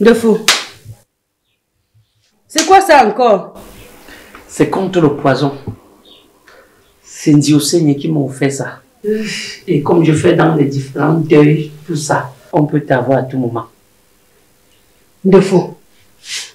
De fou. C'est quoi ça encore? C'est contre le poison. C'est Ndioseigne qui m'a offert ça. Et comme je fais dans les différents deuils, tout ça, on peut t'avoir à tout moment. De fou.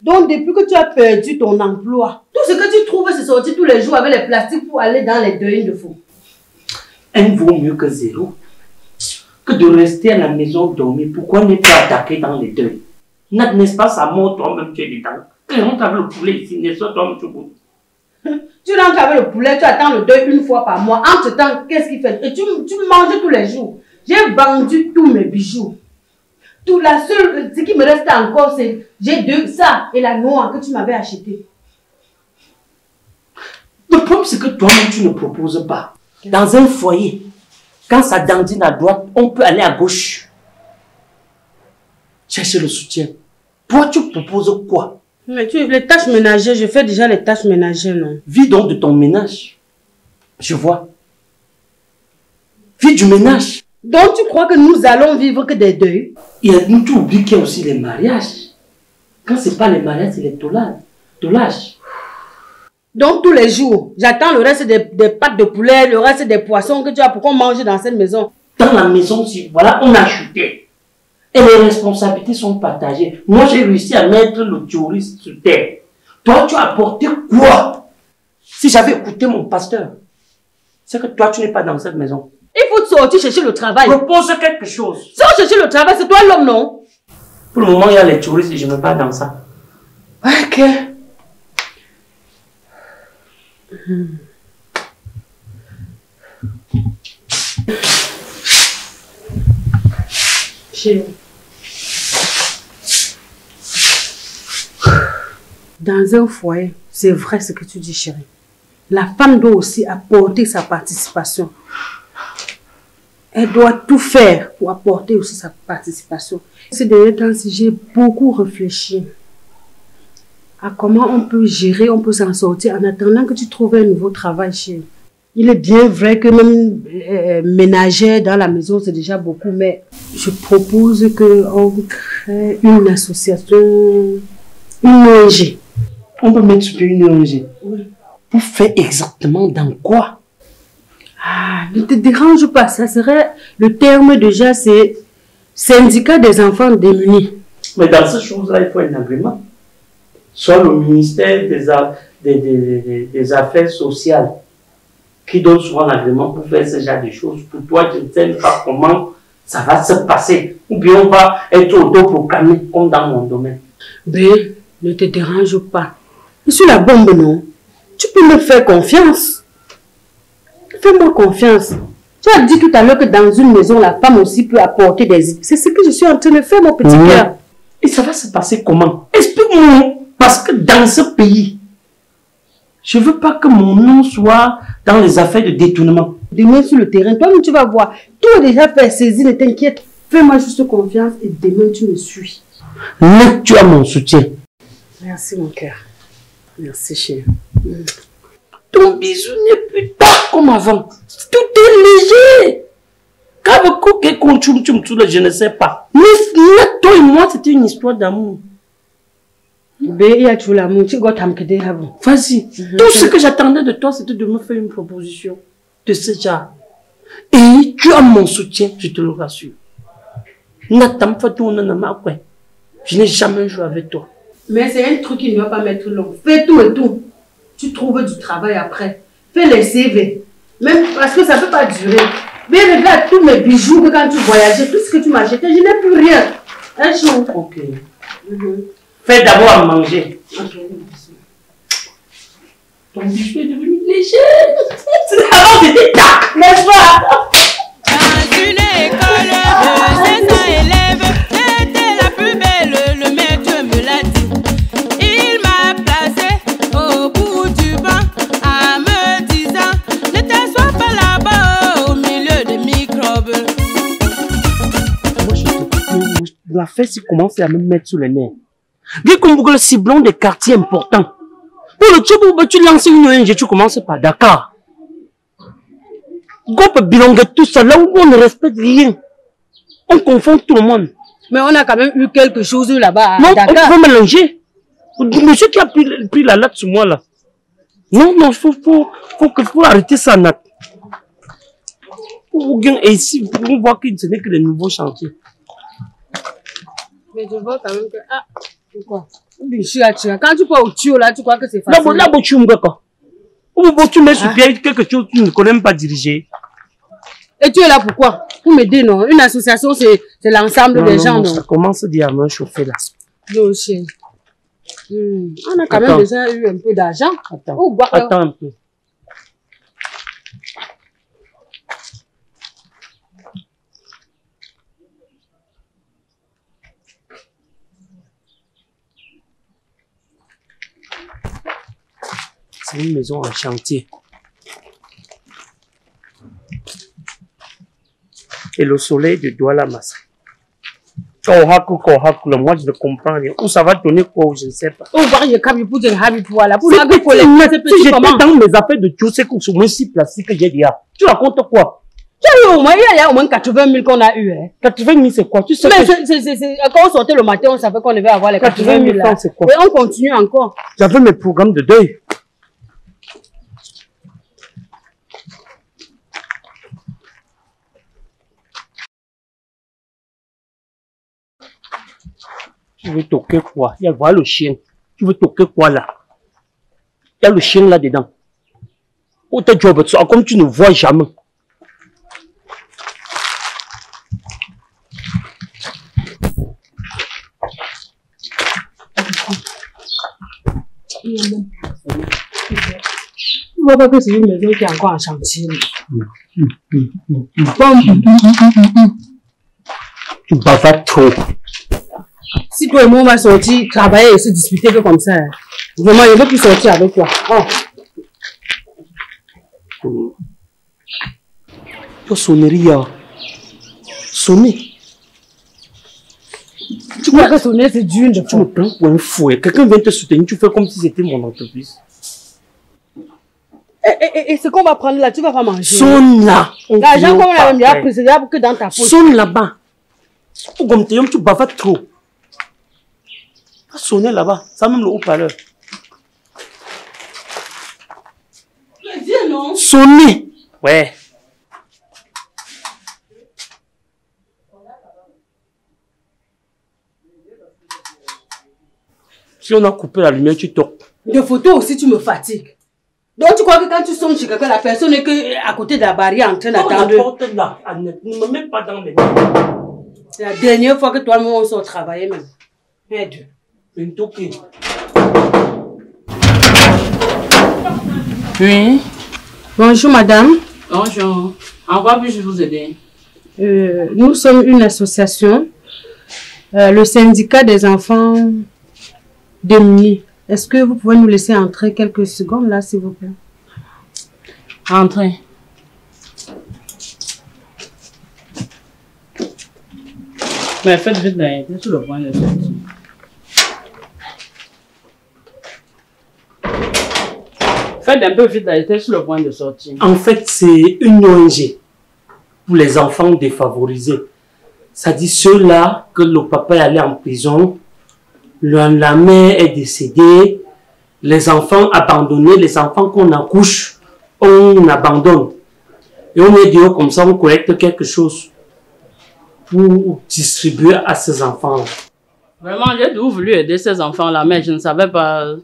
Donc, depuis que tu as perdu ton emploi, tout ce que tu trouves, c'est sortir tous les jours avec les plastiques pour aller dans les deuils de fou. Un vaut mieux que zéro. Que de rester à la maison dormir. Pourquoi ne pas attaquer dans les deuils? N'est-ce pas ça mort toi-même tu es dedans? Que rentre avec le poulet ici, n'est-ce pas toi-même tu goûtes? Tu rentres avec le poulet, tu attends le deuil une fois par mois. Entre-temps, qu'est-ce qu'il fait? Et tu manges tous les jours. J'ai vendu tous mes bijoux. Tout ce qui me reste encore, c'est j'ai ça et la noix que tu m'avais acheté. Le problème, c'est que toi-même, tu ne proposes pas. Dans un foyer, quand ça dandine à droite, on peut aller à gauche. Chercher le soutien. Toi, tu proposes quoi? Mais les tâches ménagères, je fais déjà les tâches ménagères, non? Vis donc de ton ménage. Je vois. Vis du ménage. Donc, tu crois que nous allons vivre que des deuils? Tu oublies qu'il y a aussi les mariages. Quand ce n'est pas les mariages, c'est les toulages. Donc, tous les jours, j'attends le reste des pâtes de poulet, le reste des poissons que tu as pour qu'on mange dans cette maison. Dans la maison, voilà, on a chuté. Et les responsabilités sont partagées. Moi, j'ai réussi à mettre le touriste sur terre. Toi, tu as apporté quoi? Si j'avais écouté mon pasteur, c'est que toi, tu n'es pas dans cette maison. Il faut sortir chercher le travail. Propose quelque chose. Sors chercher le travail, c'est toi l'homme, non? Pour le moment, il y a les touristes et je ne veux pas dans ça. Ok. Chérie. Dans un foyer, c'est vrai ce que tu dis, chérie. La femme doit aussi apporter sa participation. Elle doit tout faire pour apporter aussi sa participation. Ces derniers temps, j'ai beaucoup réfléchi à comment on peut gérer, on peut s'en sortir en attendant que tu trouves un nouveau travail, chérie. Il est bien vrai que même ménagère dans la maison, c'est déjà beaucoup, mais je propose qu'on crée une association, une ONG. On peut mettre sur une ONG. Oui. Pour faire exactement dans quoi? Ah, ne te dérange pas, ça serait, le terme déjà, c'est syndicat des enfants démunis. Mais dans ces choses-là, il faut un agrément. Soit le ministère des Affaires sociales qui donne souvent l'agrément pour faire ce genre de choses. Pour toi, tu ne sais pas comment ça va se passer. Ou bien on va être autoproclamé comme dans mon domaine. Ben, ne te dérange pas. Je suis la bombe, non? Tu peux me faire confiance. Fais-moi confiance. Tu as dit tout à l'heure que dans une maison, la femme aussi peut apporter des idées. C'est ce que je suis en train de faire, mon petit cœur. Et ça va se passer comment? Explique-moi. Parce que dans ce pays, je ne veux pas que mon nom soit dans les affaires de détournement. Demain sur le terrain, toi-même tu vas voir. Tout est déjà fait, saisi, ne t'inquiète. Fais-moi juste confiance et demain tu me suis. Là, tu as mon soutien. Merci mon cœur. Merci chérie. Ton bisou n'est plus tard comme avant. Tout est léger. Je ne sais pas. Mais toi et moi, c'était une histoire d'amour. Vas-y. Tout ce que j'attendais de toi, c'était de me faire une proposition de ce genre. Et tu as mon soutien, je te le rassure. Je n'ai jamais joué avec toi. Mais c'est un truc qui ne va pas mettre long. Fais tout et tout. Tu trouves du travail après. Fais les CV. Même parce que ça ne peut pas durer. Mais regarde tous mes bijoux que quand tu voyageais, tout ce que tu m'as acheté, je n'ai plus rien. Un jour. Ok. Fais d'abord à manger. Ok. Ton bijou est devenu léger. Avant c'était tac, n'est-ce pas? Dans une école de 500 élèves, j'étais la plus belle, le maître me l'a dit. Il m'a placé au bout du banc en me disant, ne t'assois pas là-bas au milieu des microbes. La fesse commence à me mettre sous les nerfs. Vu qu'on boucle le ciblon des quartiers importants. Pour le job où tu lances une ONG, tu commences par Dakar. On peut bilanger tout ça là où on ne respecte rien. On confond tout le monde. Mais on a quand même eu quelque chose là-bas. Non, on peut mélanger. Monsieur qui a pris la latte sur moi là. Non, non, faut arrêter ça, Nat. Et ici, on voit que ce n'est que des nouveaux chantiers. Mais je vois quand même que... Ah, pourquoi? Quand tu vas au tuyau là, tu crois que c'est facile? Là, tu mets sur pied quelque chose que tu ne connais même pas diriger. Et tu es là pourquoi? Pour m'aider, non? Une association, c'est l'ensemble des gens, non? Ça commence déjà à me chauffer là. On a quand même déjà eu un peu d'argent. Attends un peu. C'est une maison en chantier. Et le soleil de Douala Massa. Moi je ne comprends rien. Où ça va donner quoi, je ne sais pas. Si j'étais dans mes affaires de tout, c'est comme sur mon site plastique que j'ai dit. Tu racontes quoi? Au moins, il y a au moins 80 000 qu'on a eu. Hein. 80 000 c'est quoi? Tu sais mais quand on sortait le matin, on savait qu'on devait avoir les 80 000 là. C'est quoi? Et on continue encore. J'avais mes programmes de deuil. Tu veux toquer quoi? Il y a voilà le chien. Tu veux toquer quoi là? Il y a le chien là dedans. Où t'es job, comme tu ne vois jamais. Tu vois pas que c'est une maison qui est encore en chantier. Tu bavardes trop. Si toi et moi on va sortir, travailler et se disputer que comme ça, vraiment, je ne veux plus sortir avec toi. Tu sonnerie, sonner. Tu crois que sonner c'est dur de Tu me prends pour un fouet. Quelqu'un vient te soutenir, tu fais comme si c'était mon entreprise. Et ce qu'on va prendre là, tu vas pas manger. Sonne là. L'argent qu'on a mis à c'est que dans ta poche. Sonne là-bas. Ou comme tu bavardes trop. Sonner là-bas, ça même le haut-parleur. Mais viens non. Sonner. Ouais. Si on a coupé la lumière, tu toques. De photos aussi, tu me fatigues. Donc tu crois que quand tu sonnes chez quelqu'un, la personne est que à côté de la barrière en train d'attendre. La porte là, ne me mets pas dans les mains. C'est la dernière fois que toi et moi on sort travailler même. Aide. Oui. Bonjour madame. Bonjour. En quoi puis-je vous aider? Nous sommes une association, le syndicat des enfants démunis. Est-ce que vous pouvez nous laisser entrer quelques secondes là, s'il vous plaît? Entrez. Mais faites vite là, t'es sur le point de sortir. Faites un peu vite là, t'es sur le point de sortir. En fait, c'est une ONG pour les enfants défavorisés. Ça dit ceux-là que le papa est allé en prison, la mère est décédée, les enfants abandonnés, les enfants qu'on accouche, on abandonne. Et on est dehors comme ça, on collecte quelque chose pour distribuer à ces enfants-là. Vraiment, j'ai toujours voulu aider ces enfants-là, mais je ne savais pas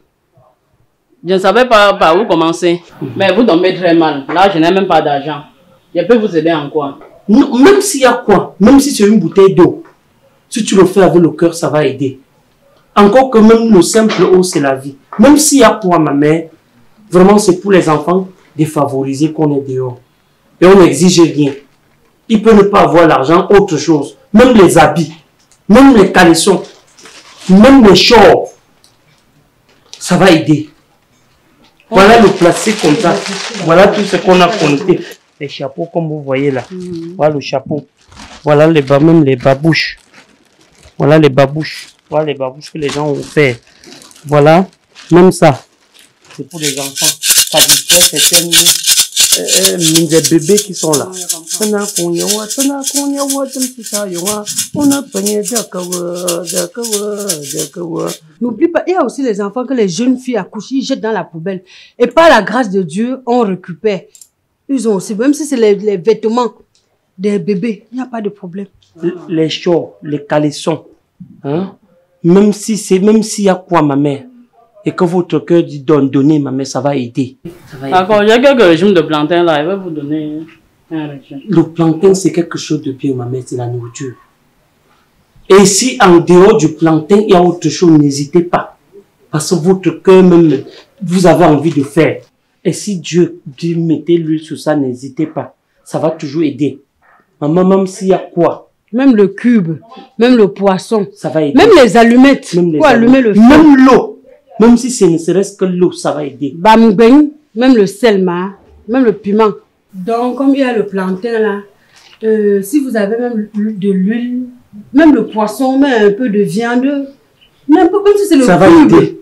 par où commencer. Mais vous tombez très mal. Là, je n'ai même pas d'argent. Je peux vous aider en quoi? Non, même s'il y a quoi, même si c'est une bouteille d'eau, si tu le fais avec le cœur, ça va aider. Encore que même le simple eau, c'est la vie. Même s'il y a quoi, ma mère, vraiment c'est pour les enfants défavorisés qu'on est dehors. Et on n'exige rien. Il peut ne pas avoir l'argent, autre chose. Même les habits, même les caleçons, même les shorts, ça va aider. Voilà le plastique comme ça. Voilà tout ce qu'on a compté. Les chapeaux comme vous voyez là. Voilà le chapeau. Voilà les même les babouches. Voilà les babouches. Voilà les babouches que les gens ont fait. Voilà. Même ça. C'est pour les enfants. Ça diffère certaines des bébés qui sont là. N'oublie pas, il y a aussi les enfants que les jeunes filles accouchent, ils jettent dans la poubelle. Et par la grâce de Dieu, on récupère. Ils ont aussi, même si c'est les vêtements des bébés, il n'y a pas de problème. Les shorts, les caleçons, hein? Même s'il y a quoi, ma mère, et que votre cœur dit donner, ma mère, ça va aider. D'accord, il y a quelques régimes de plantain là, il va vous donner un régime. Le plantain, c'est quelque chose de bien, ma mère, c'est la nourriture. Et si en dehors du plantain, il y a autre chose, n'hésitez pas. Parce que votre cœur même, vous avez envie de faire. Et si Dieu dit mettez l'huile sur ça, n'hésitez pas. Ça va toujours aider. Maman, même s'il y a quoi? Même le cube, même le poisson, ça va aider. Même les allumettes, pour allumer le feu. Même l'eau. Même si ce ne serait-ce que l'eau, ça va aider. Bamouben, même le selma, même le piment. Donc, comme il y a le plantain là, si vous avez même de l'huile, même le poisson, même un peu de viande, même si c'est le ça va aider.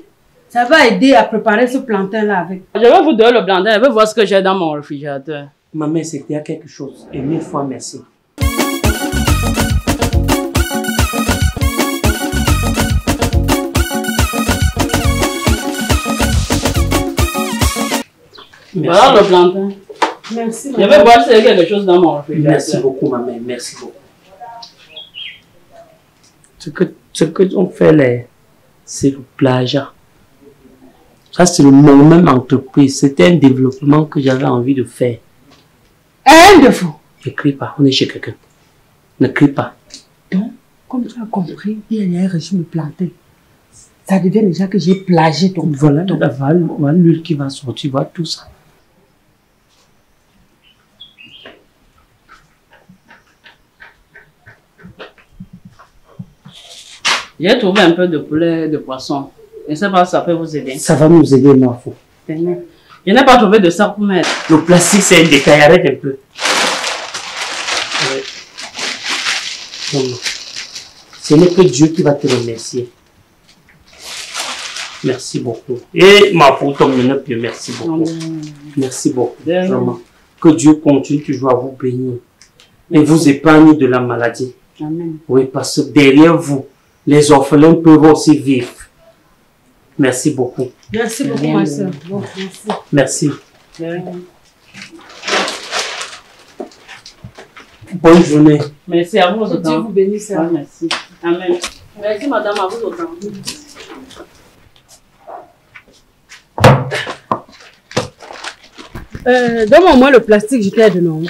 Ça va aider à préparer ce plantain là avec. Je vais vous donner le plantain, je vais voir ce que j'ai dans mon réfrigérateur. Ma mère, c'était quelque chose. Et 1000 fois merci. Voilà le plantain. Merci. Je vais voir s'il y a quelque chose dans mon réfrigérateur. Merci beaucoup, ma mère. Merci beaucoup. Ce que on fait là, c'est le plagiat. Ça, c'est mon même entreprise. C'était un développement que j'avais envie de faire. Un défaut. Ne crie pas, on est chez quelqu'un. Ne crie pas. Donc, comme tu as compris, il y a un régime de plantain. Ça devient déjà que j'ai plagié ton Voilà l'huile qui va sortir, voilà tout ça. J'ai trouvé un peu de poulet, de poisson. Je ne sais pas si ça peut vous aider. Ça va nous aider, ma fou. Je n'ai pas trouvé de ça pour mettre. Le plastique, c'est un détail. Arrête un peu. Ouais. Non. Ce n'est que Dieu qui va te remercier. Merci beaucoup. Et ma fou, ton minute, merci beaucoup. Merci beaucoup. Vraiment. Que Dieu continue toujours à vous bénir. Et vous épargne de la maladie. Amen. Oui, parce que derrière vous, les orphelins peuvent aussi vivre. Merci beaucoup. Merci beaucoup, ma soeur. Bon, merci. Bonne journée. Merci à vous. Que Dieu vous bénisse. Ouais, merci. Amen. Merci, madame, à vous autant. Donne-moi au moins le plastique, je t'aide, non?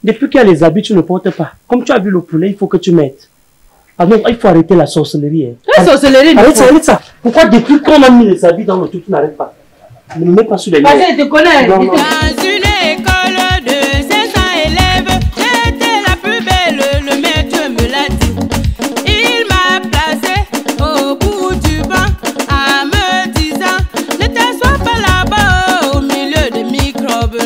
Depuis qu'il y a les habits, tu ne portes pas. Comme tu as vu le poulet, il faut que tu mettes. Ah non, il faut arrêter la sorcellerie. Hein. La sorcellerie, arrête ça. Pourquoi depuis qu'on a mis les habits dans le truc, tu n'arrêtes pas? Ne me mets pas sur les parce que je te connais. Non, non. Dans une école de 500 élèves, j'étais la plus belle, le maître me l'a dit. Il m'a placé au bout du banc en me disant, ne t'assois pas là-bas au milieu des microbes.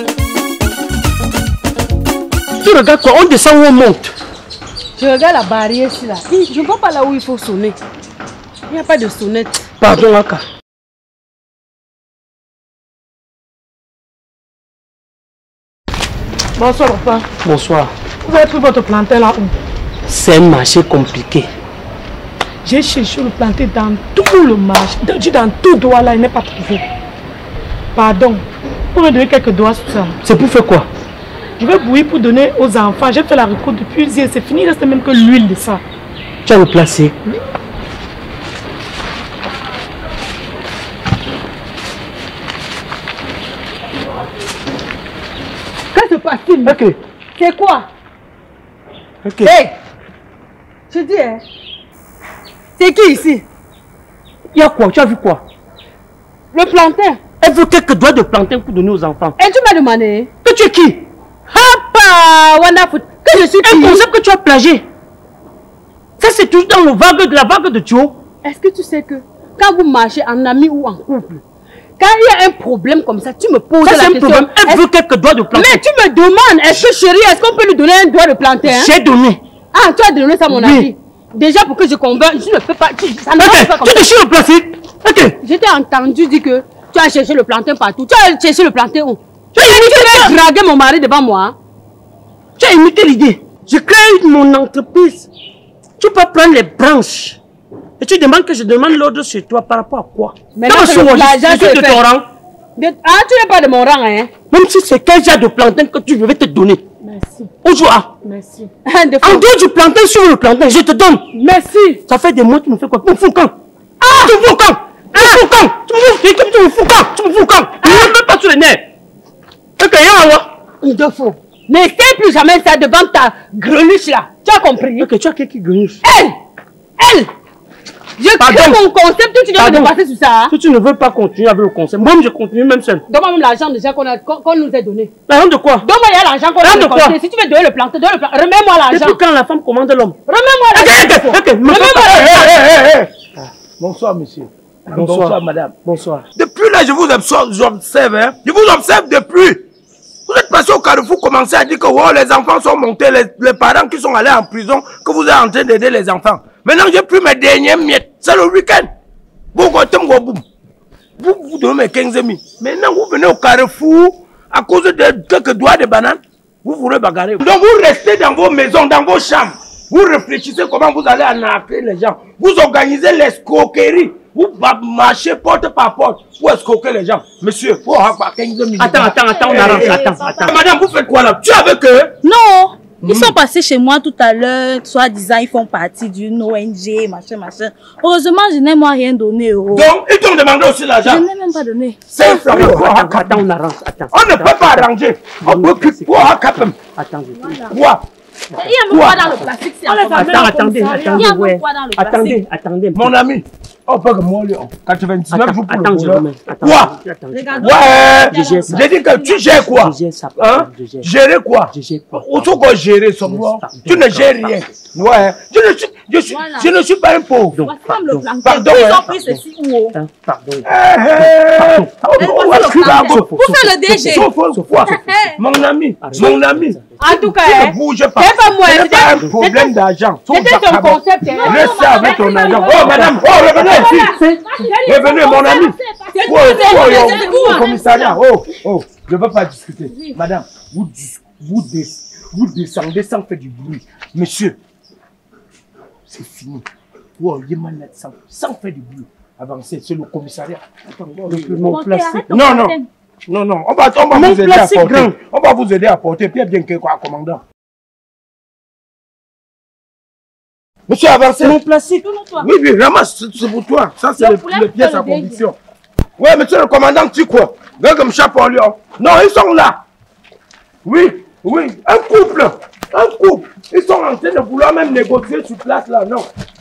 Tu regardes quoi? On descend ou on monte? Je regarde la barrière ici là. Je ne vois pas là où il faut sonner. Il n'y a pas de sonnette. Pardon, Aka. Bonsoir, papa. Bonsoir. Vous avez pris votre plantain là où? C'est un marché compliqué. J'ai cherché le plantain dans tout le marché. Dans tout doigt là, il n'est pas trouvé. Pardon. Vous me donner quelques doigts sur ça. C'est pour faire quoi? Je vais bouillir pour donner aux enfants. J'ai fait la récolte depuis hier. C'est fini. Il reste même que l'huile de ça. Tu as le placé. Oui. Qu'est-ce qui se passe-t-il? Ok. C'est quoi? Ok. Hey! Je dis, hein? C'est qui ici? Il y a quoi? Tu as vu quoi? Le plantain. Elle veut quelques doigts de plantain pour donner aux enfants. Et tu m'as demandé? Que tu es qui? Hapa! Wonderful! Que je suis qui? Un concept que tu as plagié. Ça, c'est toujours dans la vague de Thio. Est-ce que tu sais que quand vous marchez en ami ou en couple, quand il y a un problème comme ça, tu me poses la question. Problème. Elle veut quelques doigts de plantain. Mais tu me demandes, est-ce que chérie, est-ce qu'on peut lui donner un doigt de plantain? Hein? J'ai donné. Ah, tu as donné ça, mon ami. Déjà, pour que je convainc, je ne peux pas. Ça ne marche pas comme ça. Tu déchires le plastique. Ok. Je t'ai entendu dire que tu as cherché le plantain partout. Tu as cherché le plantain où? Tu veux draguer mon mari devant moi? Tu as imité l'idée. Je crée mon entreprise. Tu peux prendre les branches. Et tu demandes que je demande l'ordre sur toi par rapport à quoi? Maintenant, je suis de ton rang. Ah, tu n'es pas de mon rang, hein? Même si c'est quel genre de plantain que tu veux te donner. Merci. Aujourd'hui. Merci. En dehors du plantain, sur le plantain, je te donne. Merci. Ça fait des mois que tu me fais quoi? Tu me fous quand? Tu me fous quand? Tu me fous quand? Tu me fous quand? Tu me fous quand? Tu ne me mets pas sur les nerfs. Ok, il te faut. Ne fais plus jamais ça devant ta greluche là. Tu as compris? Ok, tu as qui greluche? Elle! Je crée mon concept, tu dois me passer sur ça. Hein? Si tu ne veux pas continuer avec le concept, moi je continue même seul. Donne-moi même l'argent déjà qu'on nous a donné. L'argent de quoi? Donne-moi l'argent qu'on nous a donné. Si tu veux donner le plantain, remets-moi l'argent. Depuis quand la femme commande l'homme? Remets-moi l'argent. Remets-moi l'argent. Bonsoir monsieur. Bonsoir madame. Bonsoir. Depuis là je vous observe. Hein? Je vous observe depuis. Vous êtes passé au carrefour, commencez à dire que oh, les enfants sont montés, les parents qui sont allés en prison, que vous êtes en train d'aider les enfants. Maintenant, j'ai pris mes dernières miettes. C'est le week-end. Vous donnez mes 15 000. Maintenant, vous venez au carrefour à cause de quelques doigts de banane. Vous voulez bagarrer. Donc, vous restez dans vos maisons, dans vos chambres. Vous réfléchissez comment vous allez arnaquer les gens. Vous organisez l'escroquerie. Vous marchez porte par porte pour escroquer les gens. Monsieur, pour avoir 15 000. Attends, on arrange. Attends. Madame, vous faites quoi là? Tu es avec eux? Non. Ils sont passés chez moi tout à l'heure, soi-disant ils font partie d'une ONG, machin. Heureusement, je n'ai moi rien donné. Oh. Donc, ils t'ont demandé aussi l'argent? Je n'ai même pas donné. Attends, on arrange. On ne peut pas arranger. On peut plus. Attends, quoi? Il y a même quoi dans le plastique? Attendez. Mon ami, on peut que moi, 99 jours pour le boulot. Quoi? Ouais. J'ai dit que tu gères quoi? Hein? Gérer quoi? Où sont qu'on gérer son bois? Tu ne gères rien. Ouais. Je ne suis pas un pauvre. Pardon. Ils ont pris ceci ou Pardon. Pour faire le DG. Mon ami. En tout cas, ne bouge pas. C'est pas moi. C'est pas un problème d'argent. C'était ton concept. Reste avec ton argent. Oh, madame. Oh, revenez ici. Revenez, mon ami. Au commissariat. Oh, je ne veux pas discuter. Madame, vous descendez sans faire du bruit. Monsieur, c'est fini. Oh, sans faire du bruit. Avancez, c'est le commissariat. Mon plastique. Non, on va vous aider à porter. On va vous aider à porter. Puis bien que quoi, commandant. Monsieur, avancez. Mon plastique. Oui, ramasse, c'est pour toi. Ça, c'est les pièces à conviction. Oui, monsieur le commandant, tu quoi? Regarde comme chapeau, lui. Non, ils sont là. Oui, un couple. Ils sont en train de vouloir même négocier sur place là.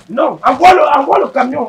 Non, envoie le camion.